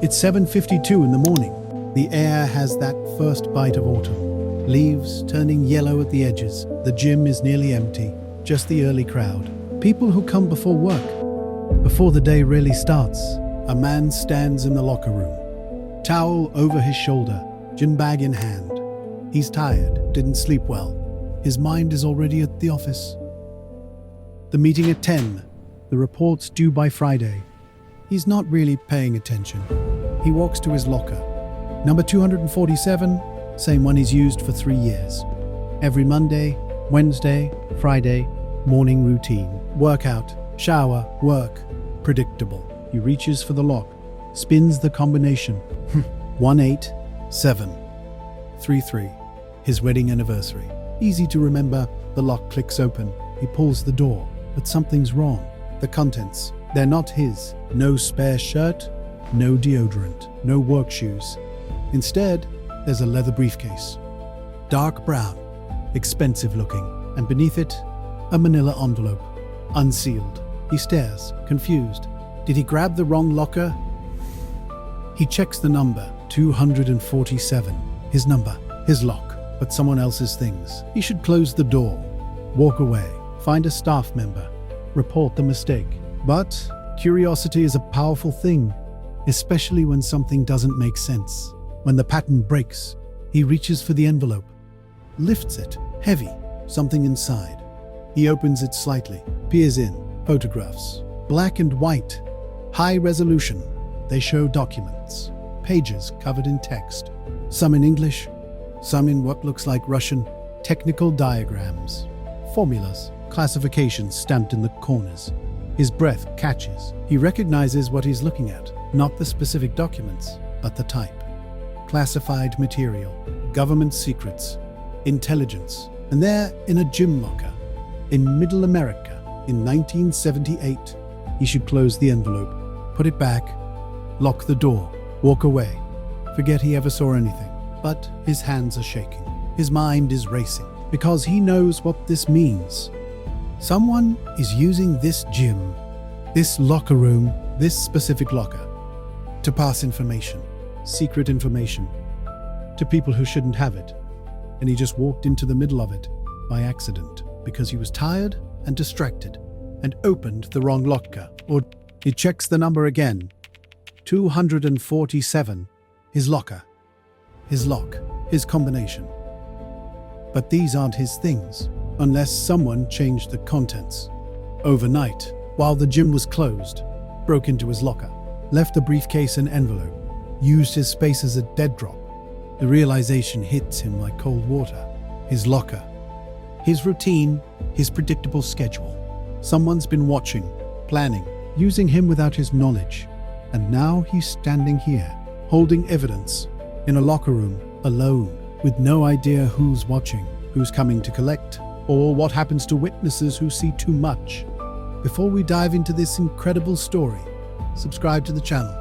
It's 7:52 in the morning. The air has that first bite of autumn. Leaves turning yellow at the edges. The gym is nearly empty. Just the early crowd. People who come before work. Before the day really starts. A man stands in the locker room. Towel over his shoulder. Gym bag in hand. He's tired. Didn't sleep well. His mind is already at the office. The meeting at 10. The report's due by Friday. He's not really paying attention. He walks to his locker. Number 247, same one he's used for 3 years. Every Monday, Wednesday, Friday, morning routine. Workout, shower, work. Predictable. He reaches for the lock, spins the combination. 1873. His wedding anniversary. Easy to remember. The lock clicks open. He pulls the door, but something's wrong. The contents, they're not his. No spare shirt, no deodorant, no work shoes. Instead, there's a leather briefcase. Dark brown, expensive looking, and beneath it, a manila envelope, unsealed. He stares, confused. Did he grab the wrong locker? He checks the number, 247. His number, his lock, but someone else's things. He should close the door, walk away, find a staff member, report the mistake. But curiosity is a powerful thing, especially when something doesn't make sense. When the pattern breaks, he reaches for the envelope, lifts it, heavy, something inside. He opens it slightly, peers in, photographs, black and white, high resolution. They show documents, pages covered in text, some in English, some in what looks like Russian, technical diagrams, formulas, classifications stamped in the corners. His breath catches. He recognizes what he's looking at, not the specific documents, but the type. Classified material, government secrets, intelligence. And there, in a gym locker, in Middle America, in 1978, he should close the envelope, put it back, lock the door, walk away, forget he ever saw anything. But his hands are shaking. His mind is racing, because he knows what this means. Someone is using this gym, this locker room, this specific locker, to pass information, secret information, to people who shouldn't have it. And he just walked into the middle of it by accident because he was tired and distracted and opened the wrong locker. Or he checks the number again. 247, his locker, his lock, his combination. But these aren't his things. Unless someone changed the contents. Overnight, while the gym was closed, broke into his locker, left the briefcase and envelope, used his space as a dead drop. The realization hits him like cold water. His locker, his routine, his predictable schedule. Someone's been watching, planning, using him without his knowledge. And now he's standing here, holding evidence, in a locker room, alone, with no idea who's watching, who's coming to collect, or what happens to witnesses who see too much. Before we dive into this incredible story, subscribe to the channel.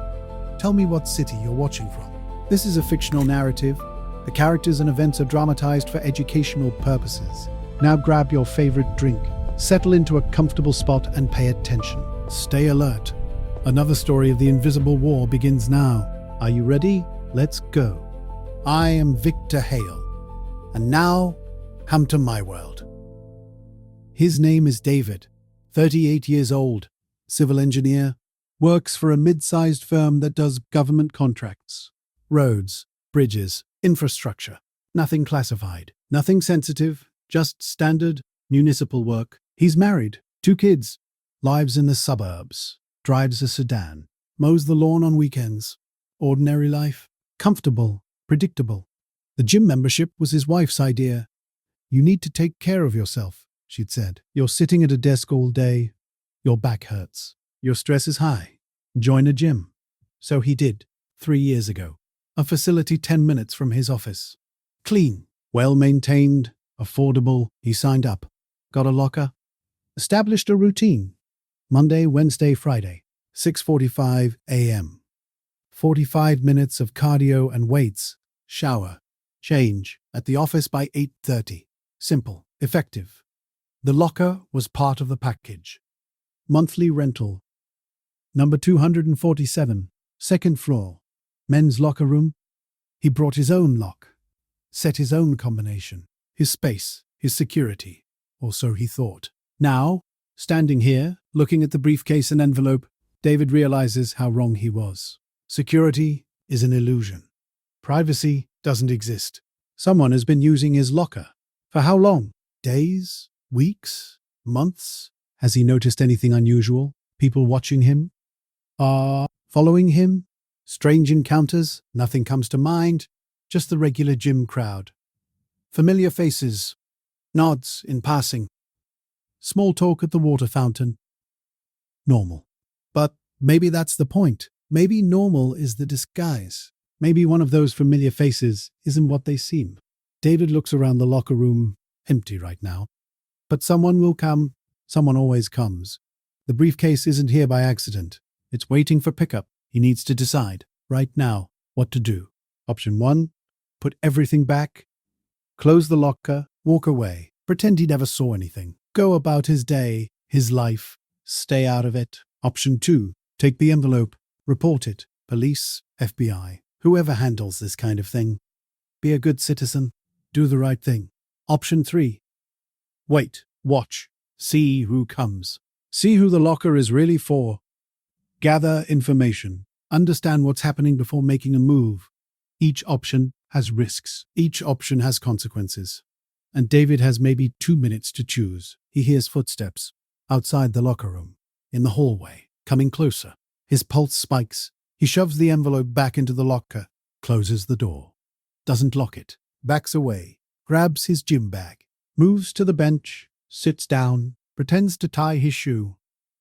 Tell me what city you're watching from. This is a fictional narrative. The characters and events are dramatized for educational purposes. Now grab your favorite drink, settle into a comfortable spot and pay attention. Stay alert. Another story of the invisible war begins now. Are you ready? Let's go. I am Victor Hale, and now come to my world. His name is David, 38 years old, civil engineer, works for a mid-sized firm that does government contracts. Roads, bridges, infrastructure. Nothing classified, nothing sensitive, just standard municipal work. He's married, 2 kids, lives in the suburbs, drives a sedan, mows the lawn on weekends. Ordinary life, comfortable, predictable. The gym membership was his wife's idea. You need to take care of yourself, she'd said. You're sitting at a desk all day. Your back hurts. Your stress is high. Join a gym. So he did, 3 years ago. A facility 10 minutes from his office. Clean, well-maintained, affordable. He signed up, got a locker, established a routine. Monday, Wednesday, Friday, 6:45 a.m. 45 minutes of cardio and weights, shower, change, at the office by 8:30. Simple, effective. The locker was part of the package. Monthly rental. Number 247, second floor. Men's locker room. He brought his own lock, set his own combination, his space, his security, or so he thought. Now, standing here, looking at the briefcase and envelope, David realizes how wrong he was. Security is an illusion. Privacy doesn't exist. Someone has been using his locker. For how long? Days? Weeks? Months? Has he noticed anything unusual? People watching him? Following him? Strange encounters? Nothing comes to mind. Just the regular gym crowd. Familiar faces. Nods in passing. Small talk at the water fountain. Normal. But maybe that's the point. Maybe normal is the disguise. Maybe one of those familiar faces isn't what they seem. David looks around the locker room, empty right now. But someone will come. Someone always comes. The briefcase isn't here by accident. It's waiting for pickup. He needs to decide, right now, what to do. Option 1, put everything back. Close the locker, walk away. Pretend he never saw anything. Go about his day, his life. Stay out of it. Option 2, take the envelope. Report it. Police, FBI, whoever handles this kind of thing. Be a good citizen. Do the right thing. Option 3, wait, watch, see who comes. See who the locker is really for. Gather information. Understand what's happening before making a move. Each option has risks. Each option has consequences. And David has maybe 2 minutes to choose. He hears footsteps outside the locker room, in the hallway, coming closer. His pulse spikes. He shoves the envelope back into the locker, closes the door. Doesn't lock it. Backs away. Grabs his gym bag. Moves to the bench. Sits down. Pretends to tie his shoe.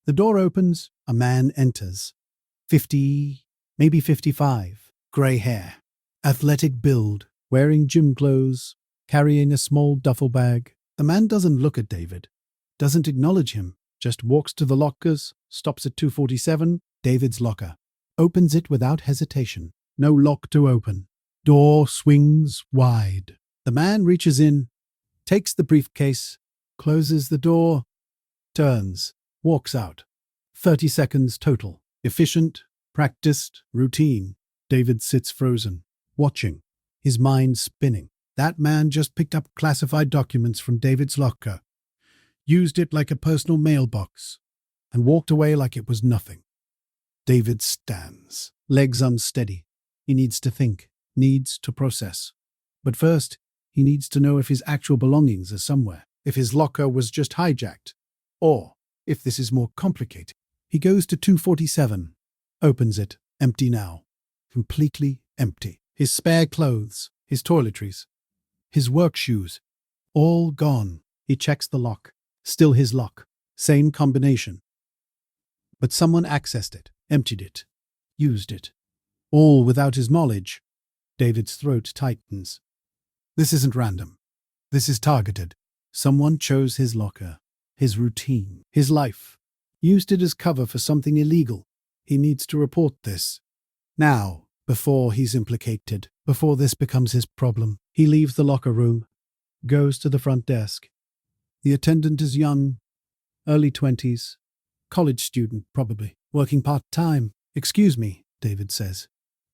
The door opens. A man enters. 50, maybe 55. Grey hair. Athletic build. Wearing gym clothes. Carrying a small duffel bag. The man doesn't look at David. Doesn't acknowledge him. Just walks to the lockers. Stops at 247. David's locker. Opens it without hesitation. No lock to open. Door swings wide. The man reaches in. Takes the briefcase. Closes the door. Turns. Walks out. 30 seconds total. Efficient. Practiced. Routine. David sits frozen. Watching. His mind spinning. That man just picked up classified documents from David's locker. Used it like a personal mailbox. And walked away like it was nothing. David stands, legs unsteady. He needs to think, needs to process. But first, he needs to know if his actual belongings are somewhere, if his locker was just hijacked, or if this is more complicated. He goes to 247, opens it, empty now, completely empty. His spare clothes, his toiletries, his work shoes, all gone. He checks the lock, still his lock, same combination. But someone accessed it. Emptied it, used it, all without his knowledge. David's throat tightens. This isn't random. This is targeted. Someone chose his locker, his routine, his life, used it as cover for something illegal. He needs to report this. Now, before he's implicated, before this becomes his problem. He leaves the locker room, goes to the front desk. The attendant is young, early 20s, college student probably. Working part-time. Excuse me, David says.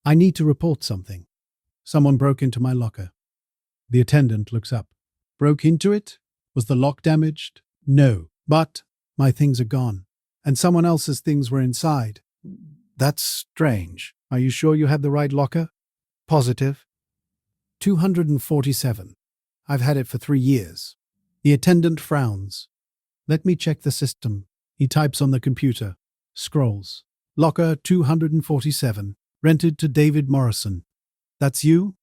I need to report something. Someone broke into my locker. The attendant looks up. Broke into it? Was the lock damaged? No, but my things are gone. And someone else's things were inside. That's strange. Are you sure you have the right locker? Positive. 247. I've had it for 3 years. The attendant frowns. Let me check the system. He types on the computer. Scrolls. Locker 247. Rented to David Morrison. That's you?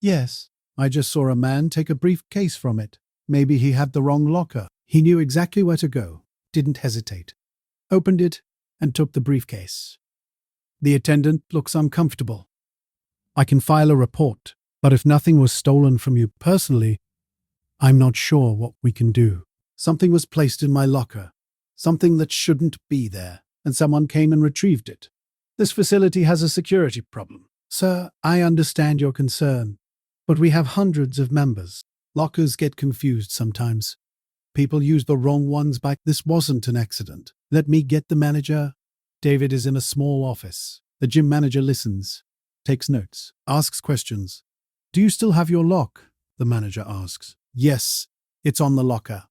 Yes. I just saw a man take a briefcase from it. Maybe he had the wrong locker. He knew exactly where to go. Didn't hesitate. Opened it and took the briefcase. The attendant looks uncomfortable. I can file a report, but if nothing was stolen from you personally, I'm not sure what we can do. Something was placed in my locker. Something that shouldn't be there, and someone came and retrieved it. This facility has a security problem. Sir, I understand your concern, but we have hundreds of members. Lockers get confused sometimes. People use the wrong ones this wasn't an accident. Let me get the manager. David is in a small office. The gym manager listens, takes notes, asks questions. Do you still have your lock? The manager asks. Yes, it's on the locker.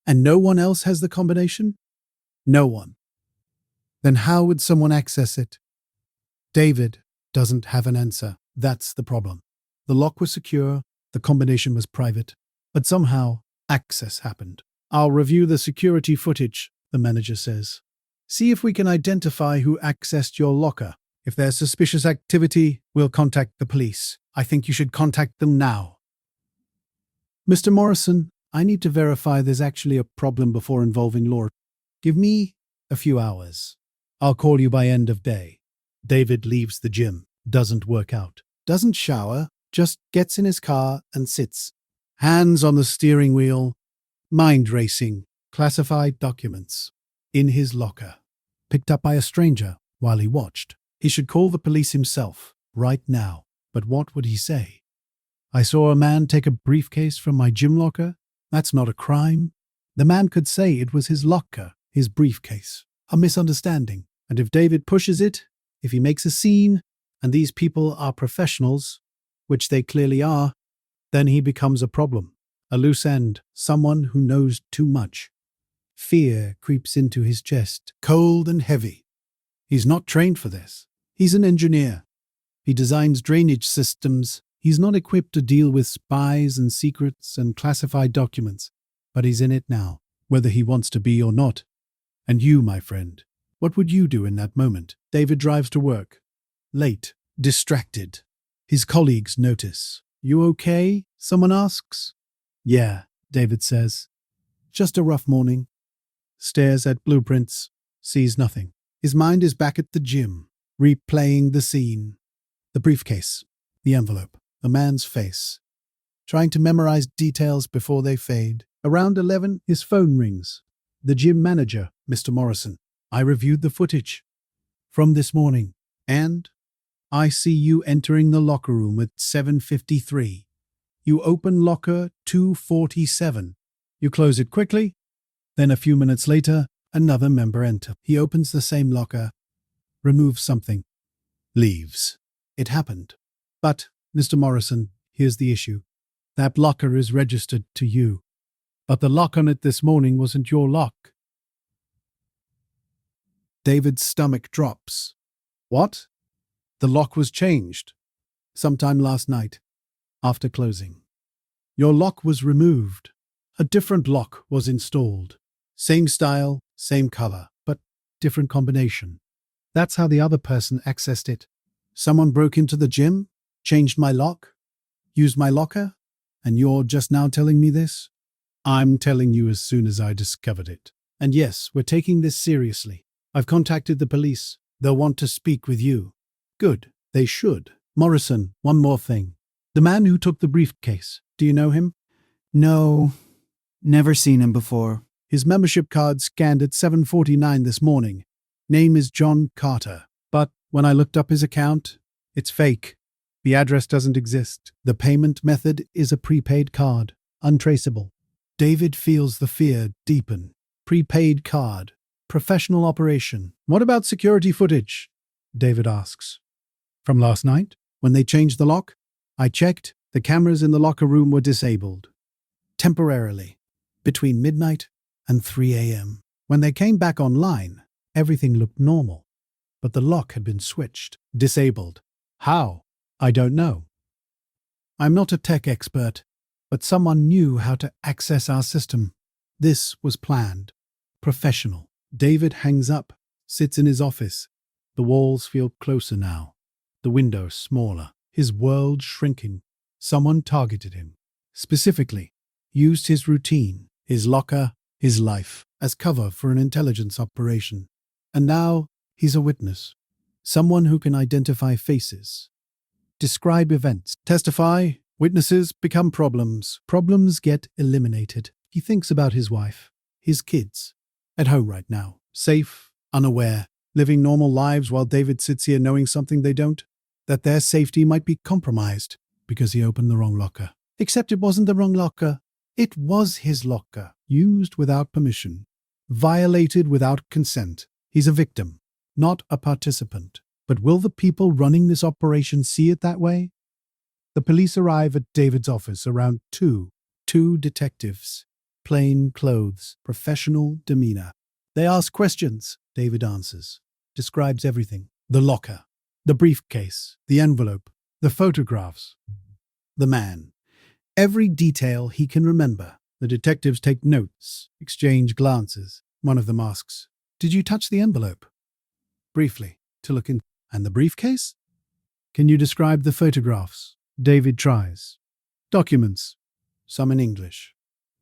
And no one else has the combination? No one. Then how would someone access it? David doesn't have an answer. That's the problem. The lock was secure, the combination was private, but somehow access happened. I'll review the security footage, the manager says. See if we can identify who accessed your locker. If there's suspicious activity, we'll contact the police. I think you should contact them now. Mr. Morrison, I need to verify there's actually a problem before involving law. Give me a few hours. I'll call you by end of day. David leaves the gym, doesn't work out, doesn't shower, just gets in his car and sits. Hands on the steering wheel, mind racing, classified documents. In his locker. Picked up by a stranger while he watched. He should call the police himself, right now. But what would he say? I saw a man take a briefcase from my gym locker. That's not a crime. The man could say it was his locker, his briefcase. A misunderstanding. And if David pushes it, if he makes a scene, and these people are professionals, which they clearly are, then he becomes a problem. A loose end, someone who knows too much. Fear creeps into his chest, cold and heavy. He's not trained for this. He's an engineer. He designs drainage systems. He's not equipped to deal with spies and secrets and classified documents. But he's in it now, whether he wants to be or not. And you, my friend, what would you do in that moment? David drives to work. Late, distracted. His colleagues notice. You okay? Someone asks. Yeah, David says. Just a rough morning. Stares at blueprints, sees nothing. His mind is back at the gym, replaying the scene. The briefcase, the envelope, the man's face. Trying to memorize details before they fade. Around 11, his phone rings. The gym manager, Mr. Morrison. I reviewed the footage from this morning, and I see you entering the locker room at 7:53. You open locker 247. You close it quickly. Then a few minutes later, another member enters. He opens the same locker, removes something, leaves. It happened. But, Mr. Morrison, here's the issue. That locker is registered to you. But the lock on it this morning wasn't your lock. David's stomach drops. What? The lock was changed. Sometime last night, after closing. Your lock was removed. A different lock was installed. Same style, same color, but different combination. That's how the other person accessed it. Someone broke into the gym, changed my lock, used my locker, and you're just now telling me this? I'm telling you as soon as I discovered it. And yes, we're taking this seriously. I've contacted the police. They'll want to speak with you. Good. They should. Morrison, one more thing. The man who took the briefcase, do you know him? No, never seen him before. His membership card scanned at 7:49 this morning. Name is John Carter. But when I looked up his account, it's fake. The address doesn't exist. The payment method is a prepaid card, untraceable. David feels the fear deepen. Prepaid card. Professional operation. What about security footage? David asks. From last night, when they changed the lock? I checked. The cameras in the locker room were disabled. Temporarily. Between midnight and 3 a.m. When they came back online, everything looked normal. But the lock had been switched. Disabled. How? I don't know. I'm not a tech expert, but someone knew how to access our system. This was planned. Professional. David hangs up, sits in his office. The walls feel closer now. The window smaller. His world shrinking. Someone targeted him. Specifically, used his routine, his locker, his life, as cover for an intelligence operation. And now, he's a witness. Someone who can identify faces. Describe events. Testify. Witnesses become problems. Problems get eliminated. He thinks about his wife, his kids. At home right now. Safe, unaware, living normal lives while David sits here knowing something they don't. That their safety might be compromised because he opened the wrong locker. Except it wasn't the wrong locker. It was his locker. Used without permission. Violated without consent. He's a victim, not a participant. But will the people running this operation see it that way? The police arrive at David's office around 2. 2 detectives. Plain clothes, professional demeanor. They ask questions. David answers. Describes everything. The locker, the briefcase, the envelope, the photographs, the man. Every detail he can remember. The detectives take notes, exchange glances. One of them asks, "Did you touch the envelope?" Briefly, to look in. And the briefcase? Can you describe the photographs? David tries. Documents. Some in English.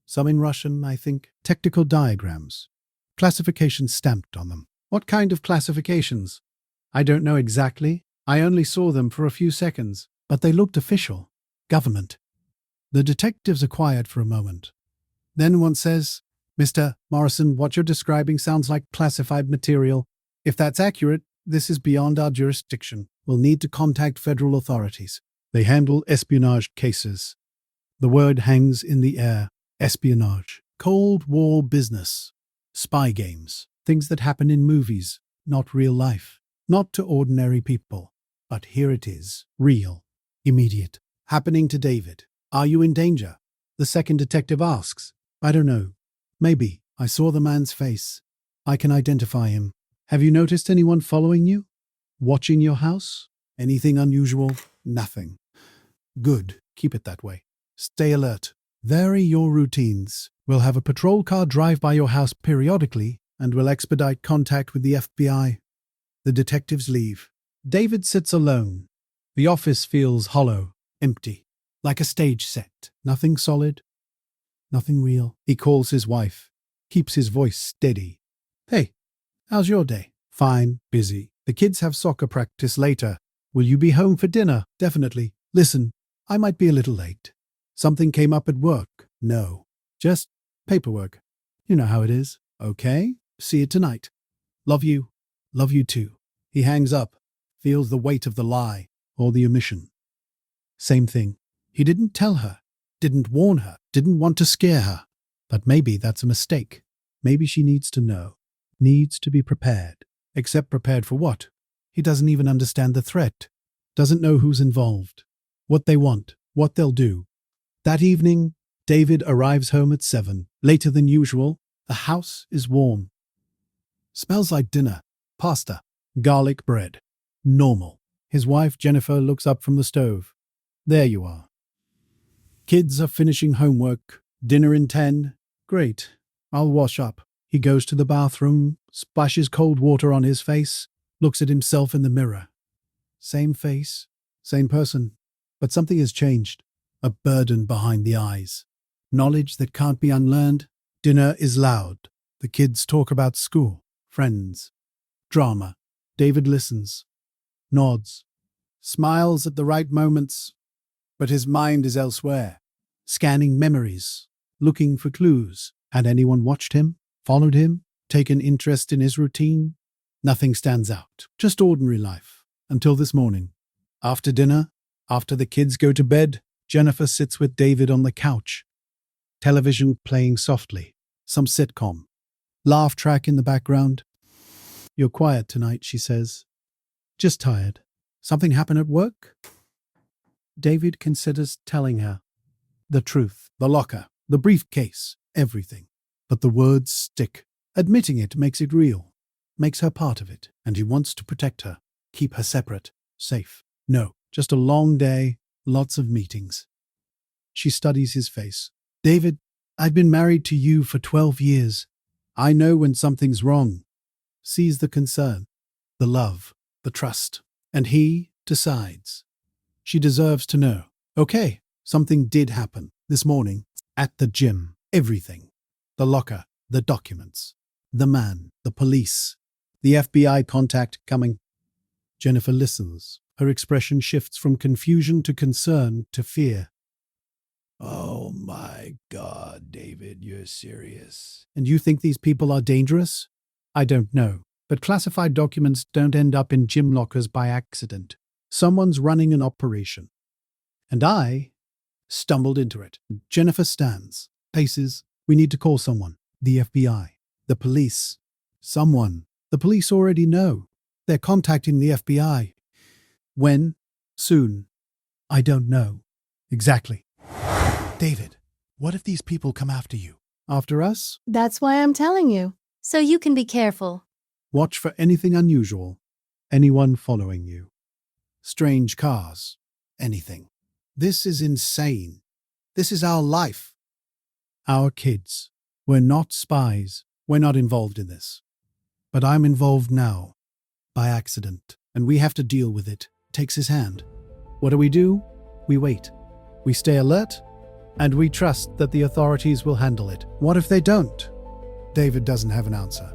Some in Russian, I think. Technical diagrams. Classifications stamped on them. What kind of classifications? I don't know exactly. I only saw them for a few seconds. But they looked official. Government. The detectives are quiet for a moment. Then one says, "Mr. Morrison, what you're describing sounds like classified material. If that's accurate, this is beyond our jurisdiction. We'll need to contact federal authorities. They handle espionage cases." The word hangs in the air. Espionage. Cold War business. Spy games. Things that happen in movies, not real life. Not to ordinary people. But here it is. Real. Immediate. Happening to David. "Are you in danger?" The second detective asks. "I don't know. Maybe. I saw the man's face. I can identify him. Have you noticed anyone following you? Watching your house? Anything unusual?" "Nothing." "Good. Keep it that way. Stay alert. Vary your routines. We'll have a patrol car drive by your house periodically, and we'll expedite contact with the FBI." The detectives leave. David sits alone. The office feels hollow, empty, like a stage set. Nothing solid, nothing real. He calls his wife, keeps his voice steady. "Hey, how's your day?" "Fine, busy. The kids have soccer practice later. Will you be home for dinner?" "Definitely. Listen, I might be a little late. Something came up at work." "No, just paperwork. You know how it is." "Okay, see you tonight. Love you. Love you too." He hangs up, feels the weight of the lie or the omission. Same thing. He didn't tell her, didn't warn her, didn't want to scare her. But maybe that's a mistake. Maybe she needs to know, needs to be prepared. Except prepared for what? He doesn't even understand the threat, doesn't know who's involved, what they want, what they'll do. That evening, David arrives home at 7, later than usual. The house is warm. Smells like dinner, pasta, garlic bread. Normal. His wife, Jennifer, looks up from the stove. "There you are. Kids are finishing homework. Dinner in 10. Great. I'll wash up." He goes to the bathroom, splashes cold water on his face, looks at himself in the mirror. Same face, same person, but something has changed. A burden behind the eyes. Knowledge that can't be unlearned. Dinner is loud. The kids talk about school, friends, drama. David listens, nods, smiles at the right moments, but his mind is elsewhere, scanning memories, looking for clues. Had anyone watched him, followed him, taken interest in his routine? Nothing stands out, just ordinary life, until this morning. After dinner, after the kids go to bed, Jennifer sits with David on the couch. Television playing softly, some sitcom. Laugh track in the background. "You're quiet tonight," she says. "Just tired. Something happened at work?" David considers telling her. The truth, the locker, the briefcase, everything. But the words stick. Admitting it makes it real, makes her part of it, and he wants to protect her, keep her separate, safe. No, just a long day, lots of meetings. She studies his face. "David, I've been married to you for 12 years. I know when something's wrong." Sees the concern, the love, the trust, and he decides. She deserves to know. Okay, something did happen this morning at the gym. Everything. The locker, the documents, the man, the police, the FBI contact coming. Jennifer listens. Her expression shifts from confusion to concern to fear. "Oh my God, David, you're serious. And you think these people are dangerous?" "I don't know. But classified documents don't end up in gym lockers by accident. Someone's running an operation. And I stumbled into it." Jennifer stands, paces. "We need to call someone. The FBI. The police. Someone. The police already know. They're contacting the FBI. When? Soon. I don't know. Exactly. David, what if these people come after you? After us? That's why I'm telling you. So you can be careful. Watch for anything unusual. Anyone following you. Strange cars. Anything. This is insane. This is our life. Our kids. We're not spies. We're not involved in this. But I'm involved now. By accident. And we have to deal with it. Takes his hand. What do? We wait. We stay alert. And we trust that the authorities will handle it. What if they don't? David doesn't have an answer.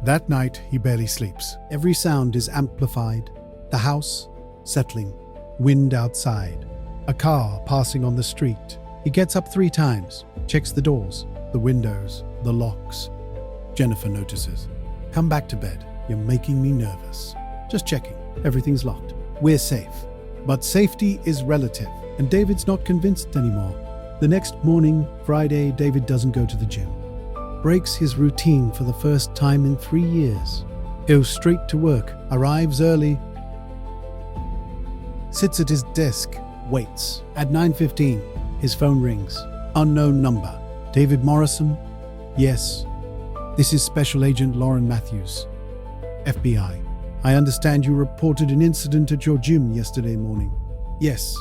That night, he barely sleeps. Every sound is amplified. The house, settling. Wind outside. A car passing on the street. He gets up 3 times, checks the doors, the windows, the locks. Jennifer notices. Come back to bed. You're making me nervous. Just checking. Everything's locked. We're safe. But safety is relative, and David's not convinced anymore. The next morning, Friday, David doesn't go to the gym. Breaks his routine for the first time in 3 years. Goes straight to work, arrives early, sits at his desk, waits. At 9:15, his phone rings. Unknown number. David Morrison? Yes. This is Special Agent Lauren Matthews, FBI. I understand you reported an incident at your gym yesterday morning. Yes,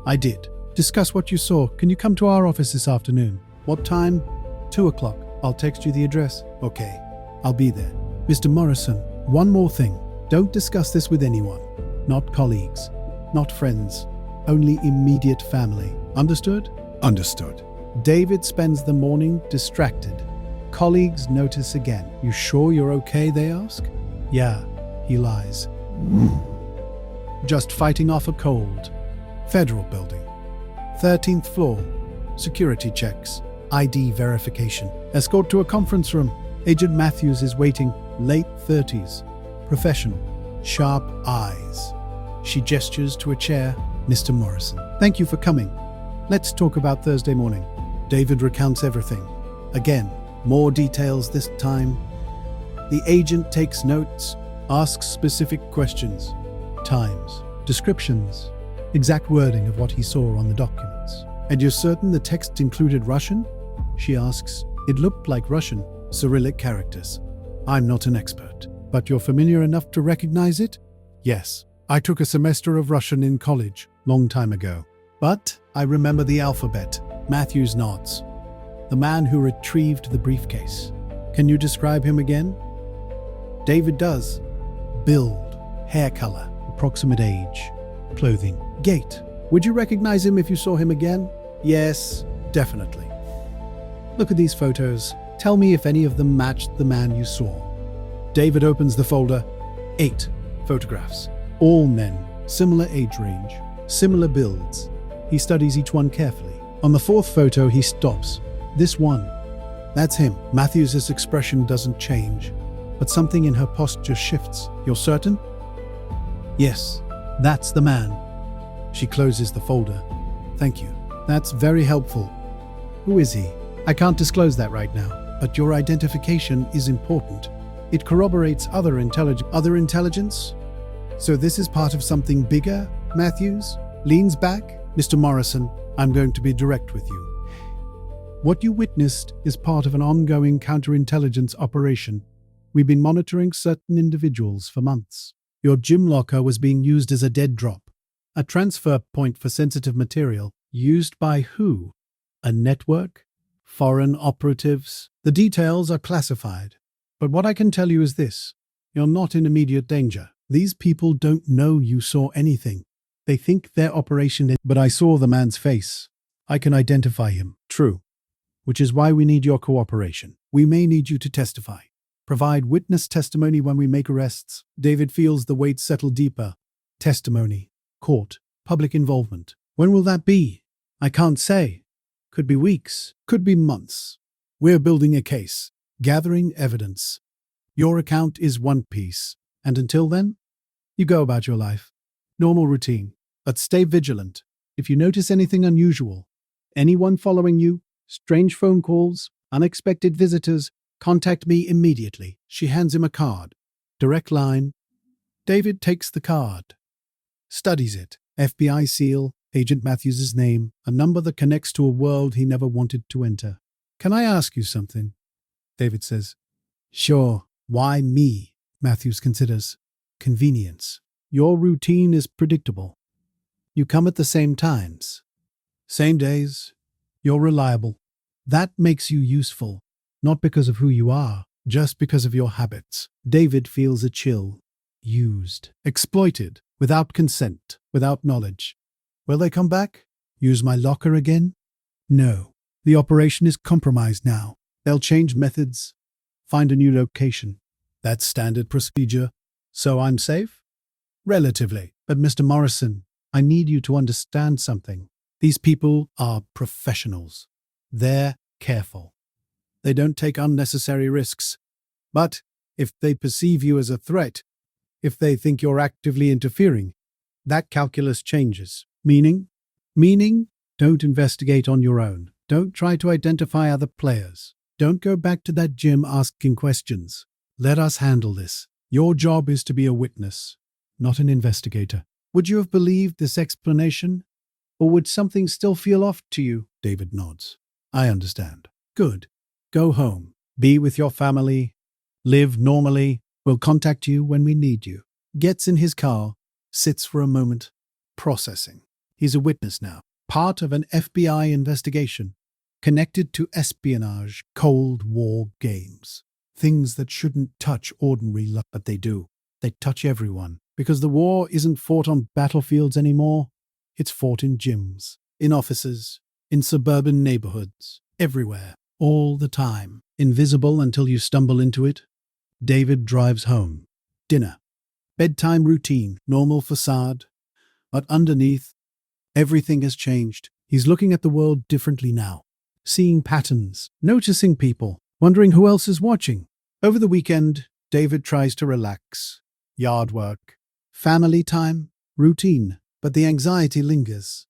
I did. Discuss what you saw. Can you come to our office this afternoon? What time? 2 o'clock. I'll text you the address. Okay, I'll be there. Mr. Morrison, one more thing. Don't discuss this with anyone. Not colleagues, not friends, only immediate family. Understood? Understood. David spends the morning distracted. Colleagues notice again. You sure you're okay, they ask? Yeah, he lies. Just fighting off a cold. Federal building. 13th floor. Security checks. ID verification. Escort to a conference room. Agent Matthews is waiting. Late 30s. Professional. Sharp eyes. She gestures to a chair. Mr. Morrison. Thank you for coming. Let's talk about Thursday morning. David recounts everything. Again, more details this time. The agent takes notes, asks specific questions. Times. Descriptions. Exact wording of what he saw on the documents. And you're certain the text included Russian? She asks. It looked like Russian, Cyrillic characters. I'm not an expert, but you're familiar enough to recognize it? Yes. I took a semester of Russian in college, long time ago. But I remember the alphabet. Matthews nods. The man who retrieved the briefcase. Can you describe him again? David does. Build, hair color, approximate age, clothing, gait. Would you recognize him if you saw him again? Yes, definitely. Look at these photos. Tell me if any of them matched the man you saw. David opens the folder. 8 photographs. All men, similar age range, similar builds. He studies each one carefully. On the 4th photo, he stops. This one. That's him. Matthews' expression doesn't change, but something in her posture shifts. You're certain? Yes, that's the man. She closes the folder. Thank you. That's very helpful. Who is he? I can't disclose that right now, but your identification is important. It corroborates other intelligence? So this is part of something bigger, Matthews? Leans back. Mr. Morrison, I'm going to be direct with you. What you witnessed is part of an ongoing counterintelligence operation. We've been monitoring certain individuals for months. Your gym locker was being used as a dead drop, a transfer point for sensitive material. Used by who? A network? Foreign operatives? The details are classified. But what I can tell you is this. You're not in immediate danger. These people don't know you saw anything. They think their operation but I saw the man's face. I can identify him. True. Which is why we need your cooperation. We may need you to testify. Provide witness testimony when we make arrests. David feels the weight settle deeper. Testimony. Court. Public involvement. When will that be? I can't say. Could be weeks. Could be months. We're building a case. Gathering evidence. Your account is one piece. And until then, you go about your life. Normal routine. But stay vigilant. If you notice anything unusual, anyone following you, strange phone calls, unexpected visitors, contact me immediately. She hands him a card. Direct line. David takes the card, studies it. FBI seal, Agent Matthews' name, a number that connects to a world he never wanted to enter. Can I ask you something? David says. Sure. Why me? Matthews considers. Convenience. Your routine is predictable. You come at the same times. Same days. You're reliable. That makes you useful, not because of who you are, just because of your habits. David feels a chill. Used. Exploited. Without consent. Without knowledge. Will they come back? Use my locker again? No. The operation is compromised now. They'll change methods. Find a new location. That's standard procedure. So I'm safe? Relatively. But Mr. Morrison, I need you to understand something. These people are professionals. They're careful. They don't take unnecessary risks. But if they perceive you as a threat, if they think you're actively interfering, that calculus changes. Meaning? Meaning, don't investigate on your own. Don't try to identify other players. Don't go back to that gym asking questions. Let us handle this. Your job is to be a witness, not an investigator. Would you have believed this explanation? Or would something still feel off to you? David nods. I understand. Good. Go home. Be with your family. Live normally. We'll contact you when we need you. Gets in his car, sits for a moment, processing. He's a witness now, part of an FBI investigation, connected to espionage, Cold War games. Things that shouldn't touch ordinary luck, but they do. They touch everyone, because the war isn't fought on battlefields anymore. It's fought in gyms, in offices, in suburban neighborhoods, everywhere, all the time. Invisible until you stumble into it. David drives home. Dinner. Bedtime routine, normal facade. But underneath, everything has changed. He's looking at the world differently now. Seeing patterns, noticing people, wondering who else is watching. Over the weekend, David tries to relax. Yard work. Family time. Routine. But the anxiety lingers.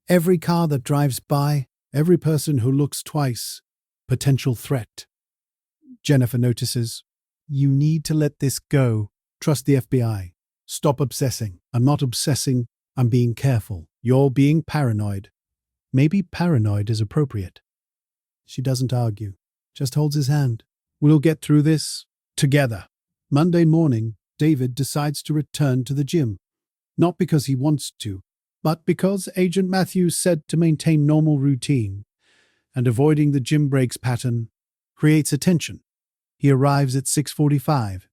Every car that drives by, every person who looks twice. Potential threat. Jennifer notices. You need to let this go. Trust the FBI. Stop obsessing. I'm not obsessing. I'm being careful. You're being paranoid. Maybe paranoid is appropriate. She doesn't argue. Just holds his hand. We'll get through this together. Monday morning, David decides to return to the gym. Not because he wants to, but because Agent Matthews said to maintain normal routine, and avoiding the gym breaks pattern creates a tension. He arrives at 6:45.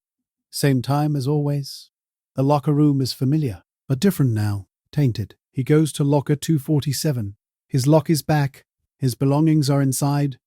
Same time as always. The locker room is familiar, but different now, tainted. He goes to locker 247. His lock is back. His belongings are inside.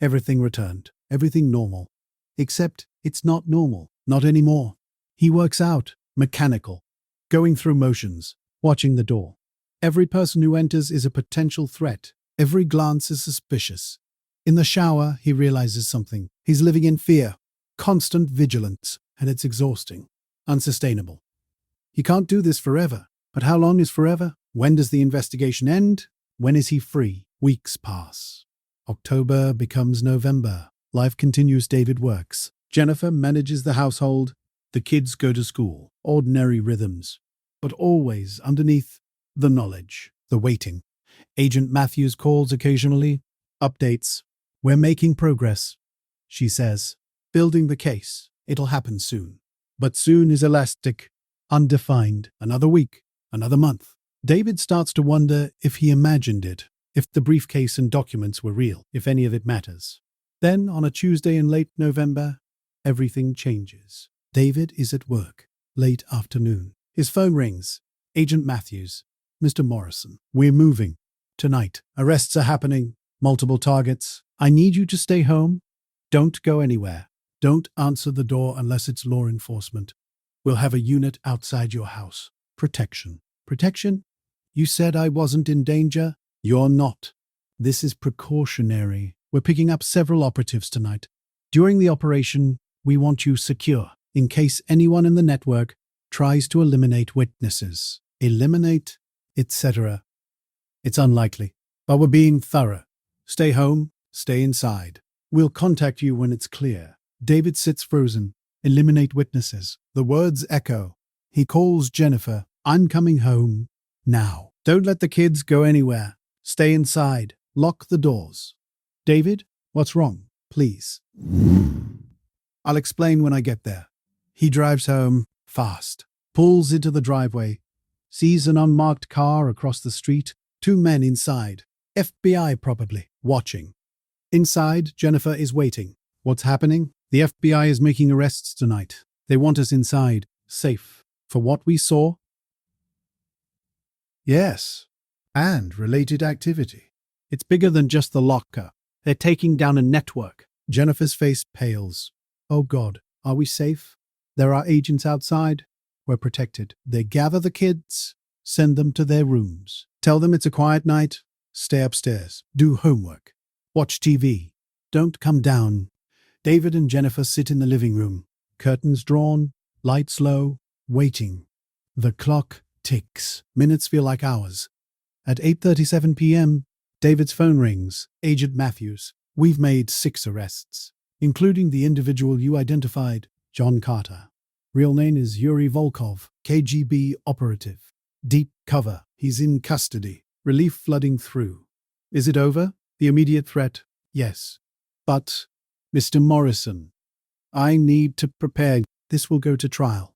Everything returned. Everything normal. Except it's not normal. Not anymore. He works out. Mechanical. Going through motions. Watching the door. Every person who enters is a potential threat. Every glance is suspicious. In the shower, he realizes something. He's living in fear. Constant vigilance. And it's exhausting. Unsustainable. He can't do this forever. But how long is forever? When does the investigation end? When is he free? Weeks pass. October becomes November. Life continues. David works. Jennifer manages the household. The kids go to school. Ordinary rhythms. But always underneath, the knowledge, the waiting. Agent Matthews calls occasionally. Updates. We're making progress, she says. Building the case. It'll happen soon. But soon is elastic, undefined. Another week, another month. David starts to wonder if he imagined it, if the briefcase and documents were real, if any of it matters. Then, on a Tuesday in late November, everything changes. David is at work, late afternoon. His phone rings. Agent Matthews. Mr. Morrison. We're moving. Tonight. Arrests are happening. Multiple targets. I need you to stay home. Don't go anywhere. Don't answer the door unless it's law enforcement. We'll have a unit outside your house. Protection. Protection? You said I wasn't in danger? You're not. This is precautionary. We're picking up several operatives tonight. During the operation, we want you secure, in case anyone in the network tries to eliminate witnesses. Eliminate, etc. It's unlikely, but we're being thorough. Stay home, stay inside. We'll contact you when it's clear. David sits frozen. Eliminate witnesses. The words echo. He calls Jennifer. I'm coming home now. Don't let the kids go anywhere. Stay inside. Lock the doors. David, what's wrong? Please. I'll explain when I get there. He drives home fast, pulls into the driveway, sees an unmarked car across the street, 2 men inside, FBI probably, watching. Inside, Jennifer is waiting. What's happening? The FBI is making arrests tonight. They want us inside, safe. For what we saw? Yes, and related activity. It's bigger than just the locker. They're taking down a network. Jennifer's face pales. Oh God, are we safe? There are agents outside. We're protected. They gather the kids, send them to their rooms. Tell them it's a quiet night. Stay upstairs. Do homework. Watch TV. Don't come down. David and Jennifer sit in the living room. Curtains drawn, lights low, waiting. The clock ticks. Minutes feel like hours. At 8:37 p.m., David's phone rings. Agent Matthews. We've made 6 arrests, including the individual you identified, John Carter. Real name is Yuri Volkov, KGB operative. Deep cover. He's in custody. Relief flooding through. Is it over? The immediate threat? Yes. But, Mr. Morrison, I need to prepare. This will go to trial.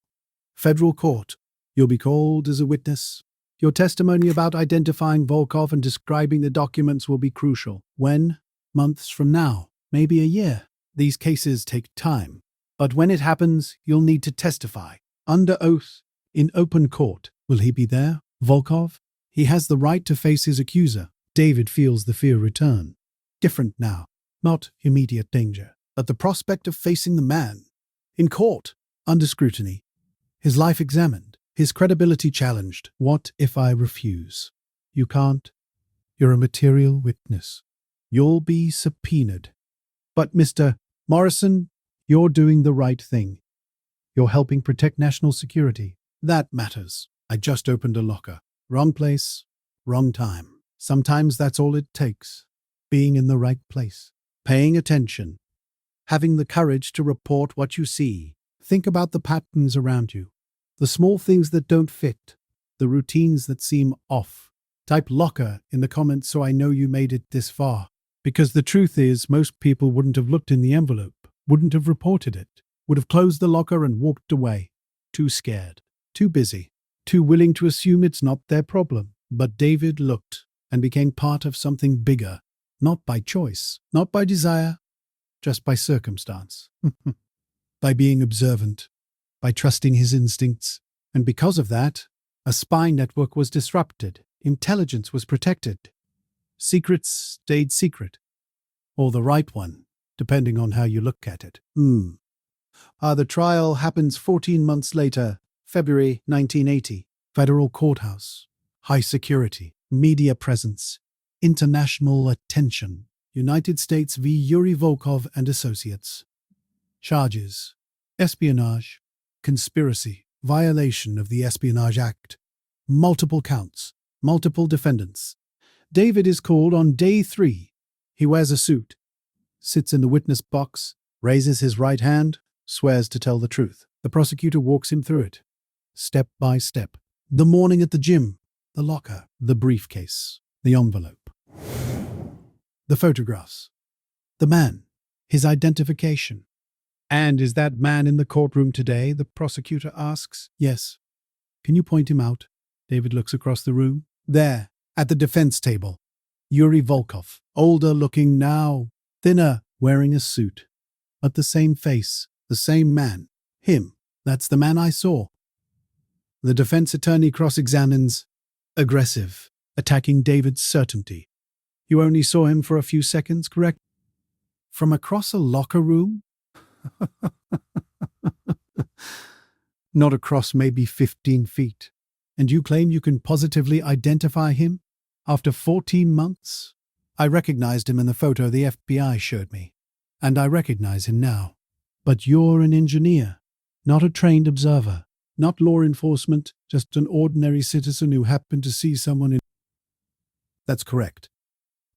Federal court. You'll be called as a witness. Your testimony about identifying Volkov and describing the documents will be crucial. When? Months from now. Maybe a year. These cases take time. But when it happens, you'll need to testify. Under oath. In open court. Will he be there? Volkov? He has the right to face his accuser. David feels the fear return. Different now. Not immediate danger, but the prospect of facing the man. In court. Under scrutiny. His life examined. His credibility challenged. What if I refuse? You can't. You're a material witness. You'll be subpoenaed. But Mr. Morrison, you're doing the right thing. You're helping protect national security. That matters. I just opened a locker. Wrong place, wrong time. Sometimes that's all it takes. Being in the right place. Paying attention. Having the courage to report what you see. Think about the patterns around you. The small things that don't fit. The routines that seem off. Type locker in the comments so I know you made it this far. Because the truth is, most people wouldn't have looked in the envelope, wouldn't have reported it, would have closed the locker and walked away. Too scared, too busy, too willing to assume it's not their problem. But David looked and became part of something bigger, not by choice, not by desire, just by circumstance. By being observant, by trusting his instincts. And because of that, a spy network was disrupted, intelligence was protected. Secrets stayed secret. Or the right one, depending on how you look at it. The trial happens 14 months later, February 1980. Federal courthouse. High security. Media presence. International attention. United States v. Yuri Volkov and Associates. Charges. Espionage. Conspiracy. Violation of the Espionage Act. Multiple counts. Multiple defendants. David is called on day 3. He wears a suit, sits in the witness box, raises his right hand, swears to tell the truth. The prosecutor walks him through it, step by step. The morning at the gym, the locker, the briefcase, the envelope. The photographs. The man, his identification. And is that man in the courtroom today? The prosecutor asks. Yes. Can you point him out? David looks across the room. There. At the defense table, Yuri Volkov, older looking now, thinner, wearing a suit. But the same face, the same man. Him, that's the man I saw. The defense attorney cross-examines, aggressive, attacking David's certainty. You only saw him for a few seconds, correct? From across a locker room? Not across maybe 15 feet. And you claim you can positively identify him? After 14 months? I recognized him in the photo the FBI showed me. And I recognize him now. But you're an engineer, not a trained observer, not law enforcement, just an ordinary citizen who happened to see someone in... That's correct.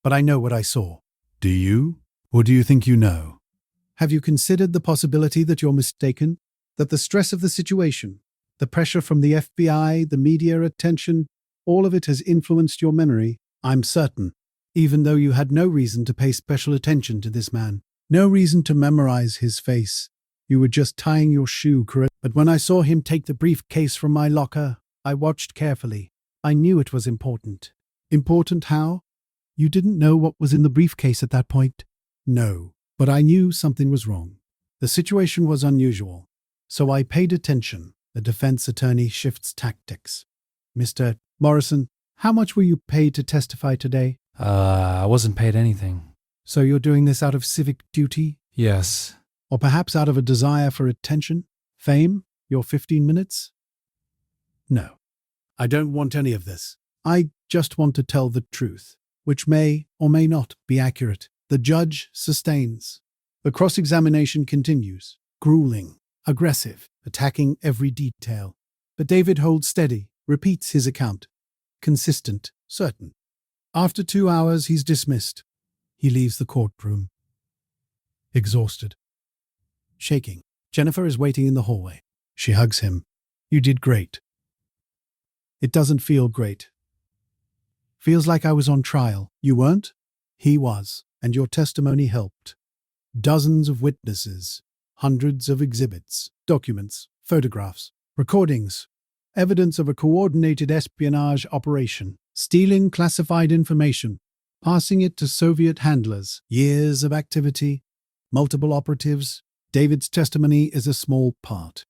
But I know what I saw. Do you? Or do you think you know? Have you considered the possibility that you're mistaken? That the stress of the situation, The pressure from the FBI, the media attention, all of it has influenced your memory, I'm certain, even though you had no reason to pay special attention to this man. No reason to memorize his face. You were just tying your shoe correct. But when I saw him take the briefcase from my locker, I watched carefully. I knew it was important. Important how? You didn't know what was in the briefcase at that point? No, but I knew something was wrong. The situation was unusual, so I paid attention. The defense attorney shifts tactics. Mr. Morrison, how much were you paid to testify today? I wasn't paid anything. So you're doing this out of civic duty? Yes. Or perhaps out of a desire for attention? Fame? Your 15 minutes? No. I don't want any of this. I just want to tell the truth, which may or may not be accurate. The judge sustains. The cross-examination continues. Grueling, aggressive, attacking every detail. But David holds steady, repeats his account. Consistent, certain. After 2 hours, he's dismissed. He leaves the courtroom. Exhausted. Shaking. Jennifer is waiting in the hallway. She hugs him. You did great. It doesn't feel great. Feels like I was on trial. You weren't? He was, and your testimony helped. Dozens of witnesses, hundreds of exhibits, documents, photographs, recordings, evidence of a coordinated espionage operation, stealing classified information, passing it to Soviet handlers, years of activity, multiple operatives. David's testimony is a small part,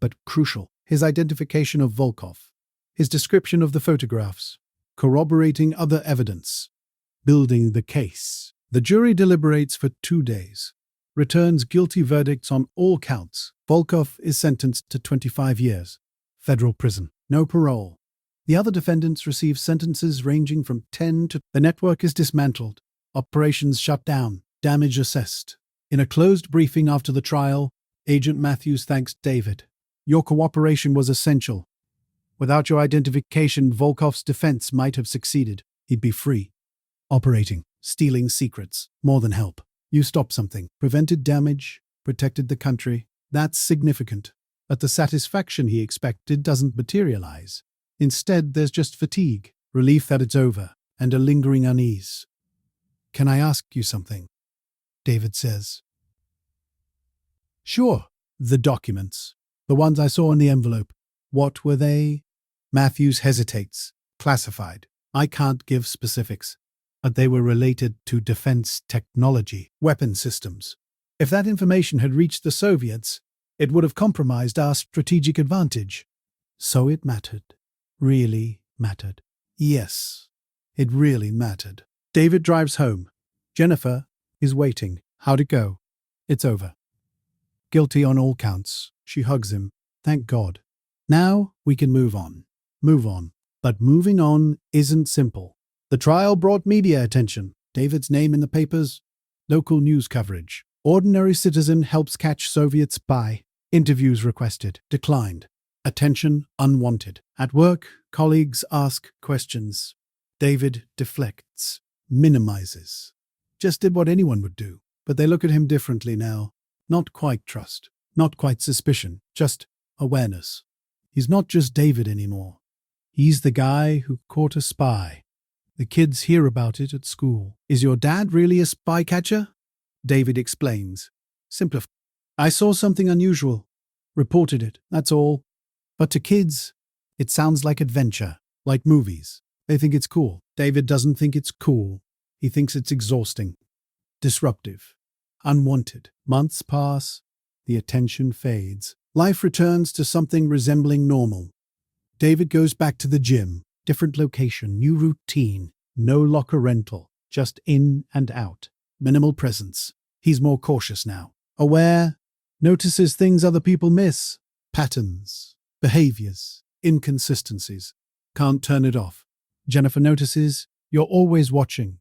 but crucial. His identification of Volkov, his description of the photographs, corroborating other evidence, building the case. The jury deliberates for 2 days, returns guilty verdicts on all counts. Volkov is sentenced to 25 years, federal prison, no parole. The other defendants receive sentences ranging from 10 to... The network is dismantled, operations shut down, damage assessed. In a closed briefing after the trial, Agent Matthews thanks David. Your cooperation was essential. Without your identification, Volkov's defense might have succeeded. He'd be free. Operating, stealing secrets, more than help. You stopped something, prevented damage, protected the country. That's significant. But the satisfaction he expected doesn't materialize. Instead, there's just fatigue, relief that it's over, and a lingering unease. Can I ask you something? David says. Sure. The documents. The ones I saw in the envelope. What were they? Matthews hesitates. Classified. I can't give specifics, but they were related to defense technology, weapon systems. If that information had reached the Soviets, it would have compromised our strategic advantage. So it mattered. Really mattered. Yes, it really mattered. David drives home. Jennifer is waiting. How'd it go? It's over. Guilty on all counts. She hugs him. Thank God. Now we can move on. Move on. But moving on isn't simple. The trial brought media attention. David's name in the papers. Local news coverage. Ordinary citizen helps catch Soviet spy. Interviews requested. Declined. Attention unwanted. At work, colleagues ask questions. David deflects. Minimizes. Just did what anyone would do. But they look at him differently now. Not quite trust. Not quite suspicion. Just awareness. He's not just David anymore. He's the guy who caught a spy. The kids hear about it at school. Is your dad really a spy catcher? David explains. Simplify. I saw something unusual. Reported it, that's all. But to kids, it sounds like adventure, like movies. They think it's cool. David doesn't think it's cool. He thinks it's exhausting. Disruptive. Unwanted. Months pass. The attention fades. Life returns to something resembling normal. David goes back to the gym. Different location, new routine. No locker rental. Just in and out. Minimal presence. He's more cautious now. Aware. Notices things other people miss. Patterns. Behaviors. Inconsistencies. Can't turn it off. Jennifer notices you're always watching.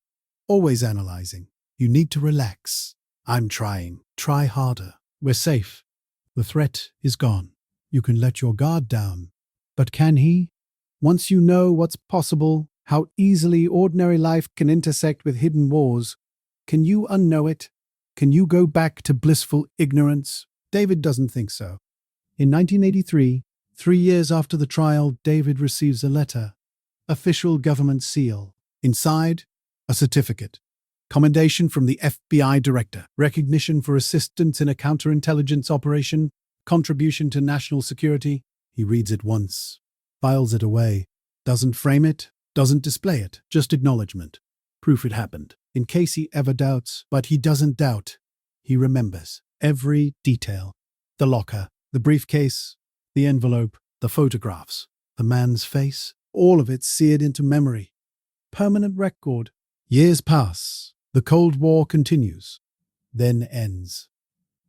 Always analyzing. You need to relax. I'm trying. Try harder. We're safe. The threat is gone. You can let your guard down. But can he? Once you know what's possible, how easily ordinary life can intersect with hidden wars, can you unknow it? Can you go back to blissful ignorance? David doesn't think so. In 1983, 3 years after the trial, David receives a letter, official government seal. Inside, a certificate. Commendation from the FBI director. Recognition for assistance in a counterintelligence operation. Contribution to national security. He reads it once, files it away. Doesn't frame it, doesn't display it, just acknowledgement. Proof it happened. In case he ever doubts, but he doesn't doubt. He remembers every detail. The locker, the briefcase, the envelope, the photographs, the man's face, all of it seared into memory. Permanent record. Years pass. The Cold War continues, then ends.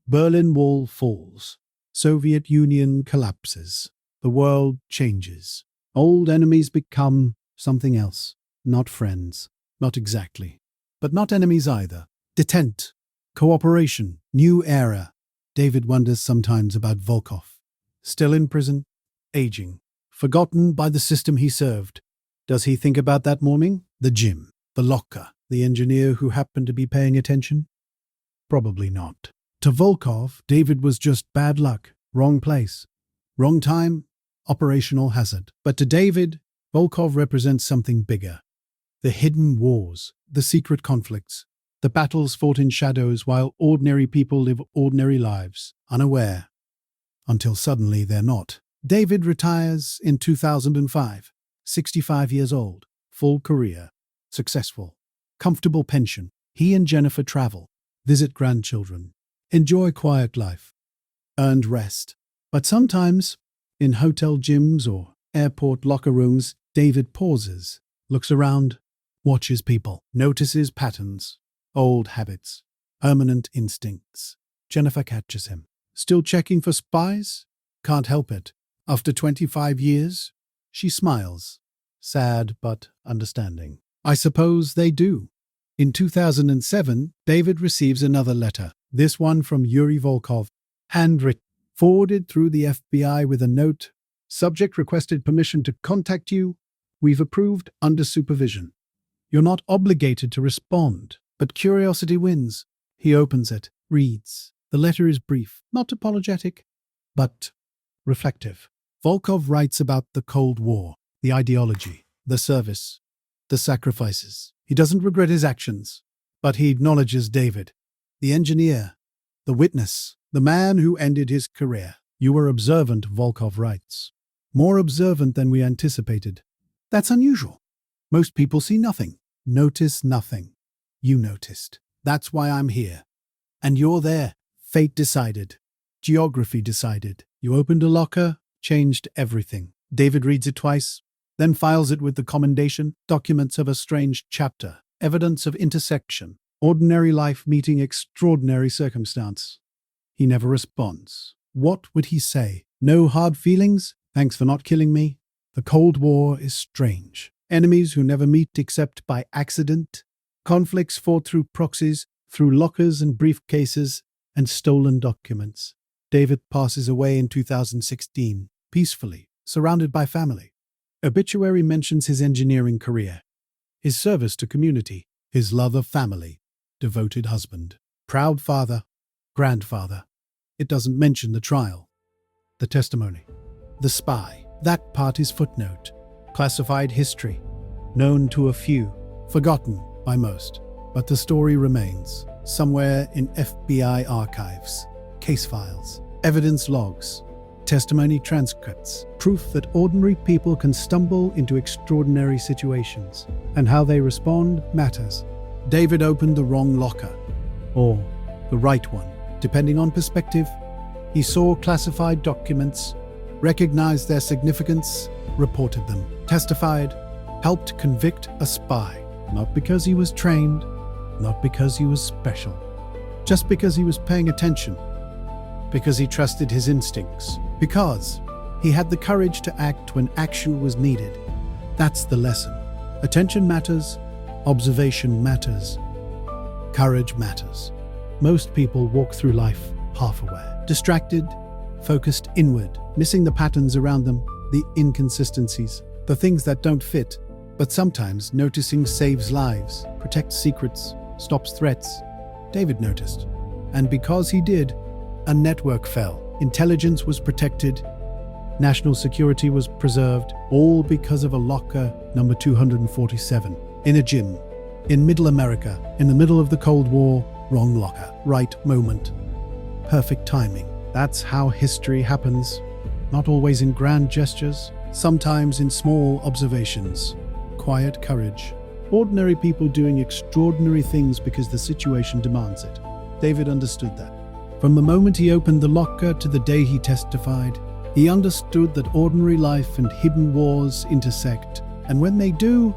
Berlin Wall falls. Soviet Union collapses. The world changes. Old enemies become something else. Not friends. Not exactly. But not enemies either. Detente. Cooperation. New era. David wonders sometimes about Volkov. Still in prison. Aging. Forgotten by the system he served. Does he think about that morning? The gym. The locker. The engineer who happened to be paying attention? Probably not. To Volkov, David was just bad luck. Wrong place. Wrong time. Operational hazard. But to David, Volkov represents something bigger. The hidden wars. The secret conflicts. The battles fought in shadows while ordinary people live ordinary lives, unaware. Until suddenly they're not. David retires in 2005. 65 years old. Full career. Successful. Comfortable pension. He and Jennifer travel. Visit grandchildren. Enjoy quiet life. Earned rest. But sometimes, in hotel gyms or airport locker rooms, David pauses, looks around, watches people, notices patterns, old habits, permanent instincts. Jennifer catches him. Still checking for spies? Can't help it. After 25 years, she smiles, sad but understanding. I suppose they do. In 2007, David receives another letter, this one from Yuri Volkov, handwritten, forwarded through the FBI with a note. Subject requested permission to contact you. We've approved under supervision. You're not obligated to respond, but curiosity wins. He opens it, reads. The letter is brief, not apologetic, but reflective. Volkov writes about the Cold War, the ideology, the service, the sacrifices. He doesn't regret his actions, but he acknowledges David, the engineer, the witness, the man who ended his career. You were observant, Volkov writes. More observant than we anticipated. That's unusual. Most people see nothing, notice nothing. You noticed. That's why I'm here. And you're there. Fate decided. Geography decided. You opened a locker, changed everything. David reads it twice, then files it with the commendation, documents of a strange chapter, evidence of intersection, ordinary life meeting extraordinary circumstance. He never responds. What would he say? No hard feelings? Thanks for not killing me? The Cold War is strange. Enemies who never meet except by accident. Conflicts fought through proxies, through lockers and briefcases, and stolen documents. David passes away in 2016, peacefully, surrounded by family. Obituary mentions his engineering career, his service to community, his love of family, devoted husband, proud father, grandfather. It doesn't mention the trial, the testimony, the spy. That part is footnote, classified history, known to a few, forgotten by most. But the story remains, somewhere in FBI archives, case files, evidence logs, testimony transcripts, proof that ordinary people can stumble into extraordinary situations, and how they respond matters. David opened the wrong locker, or the right one, depending on perspective. He saw classified documents, recognized their significance, reported them, testified, helped convict a spy, not because he was trained, not because he was special, just because he was paying attention, because he trusted his instincts, because he had the courage to act when action was needed. That's the lesson. Attention matters, observation matters, courage matters. Most people walk through life half aware, distracted, focused inward, missing the patterns around them, the inconsistencies, the things that don't fit. But sometimes noticing saves lives, protects secrets, stops threats. David noticed. And because he did, a network fell. Intelligence was protected. National security was preserved, all because of a locker number 247 in a gym in Middle America, in the middle of the Cold War. Wrong locker, right moment. Perfect timing. That's how history happens. Not always in grand gestures, sometimes in small observations. Quiet courage. Ordinary people doing extraordinary things because the situation demands it. David understood that. From the moment he opened the locker to the day he testified, he understood that ordinary life and hidden wars intersect. And when they do,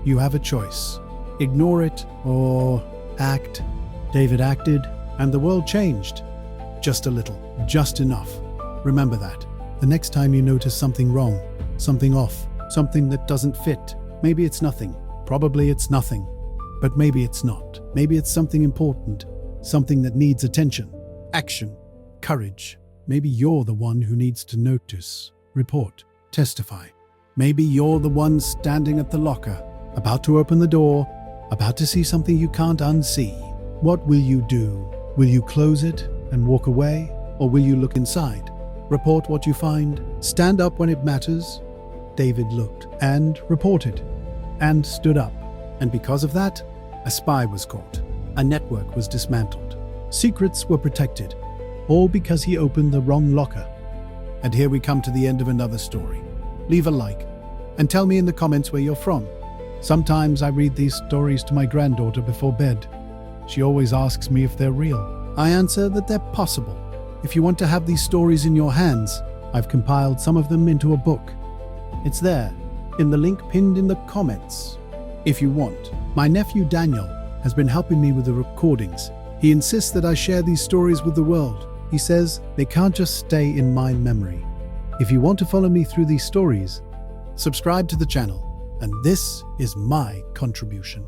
you have a choice. Ignore it or act. David acted, and the world changed. Just a little, just enough. Remember that. The next time you notice something wrong, something off, something that doesn't fit, maybe it's nothing. Probably it's nothing. But maybe it's not. Maybe it's something important, something that needs attention, action, courage. Maybe you're the one who needs to notice, report, testify. Maybe you're the one standing at the locker, about to open the door, about to see something you can't unsee. What will you do? Will you close it and walk away? Or will you look inside? Report what you find? Stand up when it matters? David looked and reported and stood up. And because of that, a spy was caught. A network was dismantled. Secrets were protected. All because he opened the wrong locker. And here we come to the end of another story. Leave a like and tell me in the comments where you're from. Sometimes I read these stories to my granddaughter before bed. She always asks me if they're real. I answer that they're possible. If you want to have these stories in your hands, I've compiled some of them into a book. It's there, in the link pinned in the comments, if you want. My nephew Daniel has been helping me with the recordings. He insists that I share these stories with the world. He says they can't just stay in my memory. If you want to follow me through these stories, subscribe to the channel, and this is my contribution.